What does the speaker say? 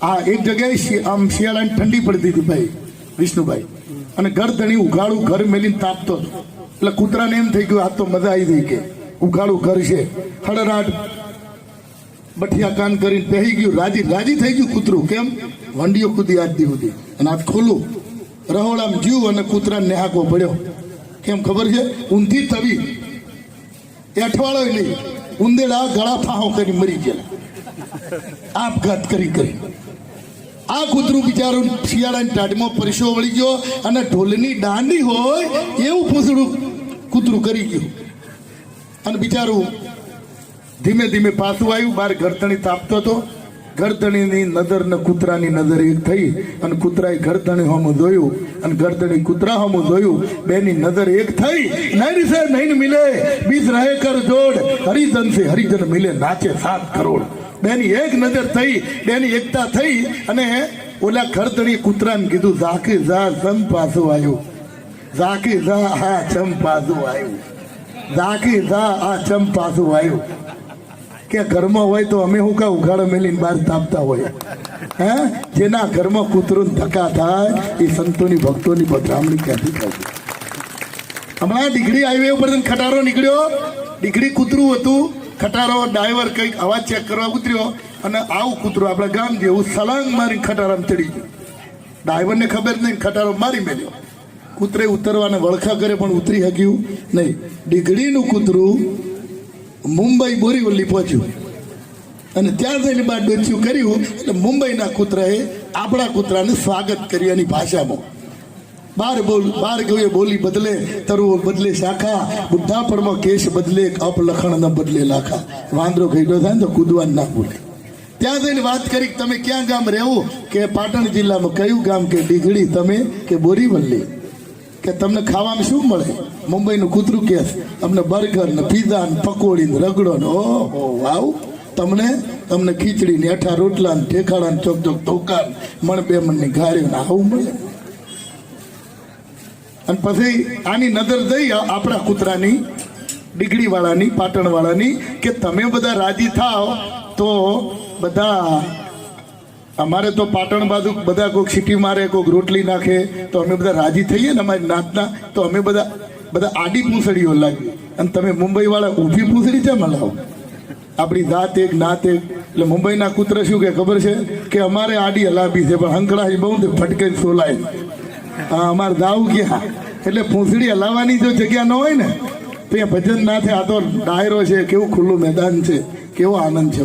આ એક જગ્યાએ આમ શિયાળાની ઠંડી પડતી હતી ભાઈ વિષ્ણુભાઈ, અને ઘર ધણી ઉઘાડું ઘર મેલીને તાપતો હતો. એટલે કૂતરાને એમ થઈ ગયું આ તો મજા આવી ગઈ કે ઉઘાડું ઘર છે. હળરાટ બઠિયા કાન કરીને પહેરી ગયું, રાજી રાજી થઈ ગયું કૂતરું. કેમ? વંડીઓ કૂદી આજથી સુધી, અને હાથ ખોલું રહોડામાં જીવ અને કૂતરાને નેહાકો પડ્યો. કેમ ખબર છે? ઊંધી તવી એ અઠવાડો નહીં, ઉંદેડા ગળા ફાહો કરી મરી ગયા, આપઘાત કરી કરી. આ કૂતરું બિચારું શિયાળાની ટાઢમાં પરસો વળી ગયો, અને ઢોલની દાંડી હોય એવું પૂંછડું કૂતરું કરી ગયું. અને બિચારું ધીમે ધીમે પાછું આવ્યું. બહાર ગરદણી તાપતો હતો. ગરદણીની નજર ને કૂતરાની નજર એક થઈ, અને કૂતરાએ ગરદણી હોમું જોયું, અને ગરદણી કૂતરા હોમું જોયું. બેની નજર એક થઈ. નહીં સે નહીં મિલે બીજ રહે કર જોડ, હરિજન સે હરિજન મિલે નાચે 7 કરોડ. બેની એક નજર થઈ, બેની એકતા થઈ. અને ઓલા ગરદણી કૂતરાને કીધું ઝાકી ઝા ચમ પાછું આવ્યું, ઝાકી ઝા હા ચમ પાછું આવ્યું, ઝાકી ઝા આ ચમ પાછું આવ્યું. કે ઘરમાં હોય તો અમે હું કા ઉઘાડો મેલીને બહાર તાપતા હોય? હે, જેના ઘરમાં કૂતરું ધક્કા થાય એ સંતોની ભક્તોની પધરામણી ક્યાંથી થાય? હમણાં ડીગડી હાઈવે ઉપર ખટારો નીકળ્યો. ડીગડી કૂતરું હતું. ખટારો ડ્રાઈવર કંઈક અવાજ ચેક કરવા ઉતર્યો, અને આવું કૂતરું આપણા ગામ જેવું સળંગ મારી ખટારામાં ચડી ગયું. ડ્રાઈવરને ખબર નહીં, ખટારો મારી મેલ્યો. કૂતરે ઉતરવાને વળખા કરે પણ ઉતરી શક્યું નહીં. ડીગડીનું કૂતરું મુંબઈ બોરીવલી પહોંચ્યું, અને ત્યાં જઈને બાદ ડોચ્યું કર્યું. એટલે મુંબઈના કૂતરાએ આપણા કૂતરાનું સ્વાગત કર્યું એની ભાષામાં. બાર ગયું બોલી બદલે, તરુઓ બદલે શાખા, બુઢાપણમાં કેશ બદલે, અપલખણ ન બદલે લાખા. વાંદરો ગઈડો થાય ને તો કૂદવાનું ના ભૂલે. ત્યાં જઈને વાત કરી તમે ક્યાં ગામ રહેવું? કે પાટણ જિલ્લામાં. કયું ગામ? કે ડીગડી. તમે? કે બોરીવલી. કે તમને ખાવામાં શું મળે? મુંબઈનું કૂતરું કે અમને બર્ગર ને પીઝા ને પકોડી ને રગડો ને ઓહો વાવ. તમને ખીચડી ને 8 રોટલા ને ઠેકાડા ને ચોક ચોક ધોકા મણ બે મણની ગાળીઓ ને આવું મળે. અને પછી આની નજર જઈ આપણા કૂતરાની, ડીગડી વાળાની, પાટણ વાળાની, કે તમે બધા રાજી થાવ તો બધા, અમારે તો પાટણ બાજુ બધા કોઈક સીટી મારે, કોઈક રોટલી નાખે તો અમે બધા રાજી થઈએ ને અમારી નાતના. તો અમે બધા આડી પૂંછડીઓ લાગી, અને તમે મુંબઈ વાળા ઊભી પૂંછડી કેમ હલાવો? આપણી જાત એક નાત એક. એટલે મુંબઈના કૂતરા શું કે ખબર છે? કે અમારે આડી હલાવી છે પણ હંકળાઈ બહુ ફટકે સોલાય. હા, અમારે દાવ ક્યાં? એટલે પૂંછડી હલાવવાની જો જગ્યા ન હોય ને તો અહીંયા ભજન ના થાય. આ તો ડાયરો છે, કેવું ખુલ્લું મેદાન છે, કેવો આનંદ છે.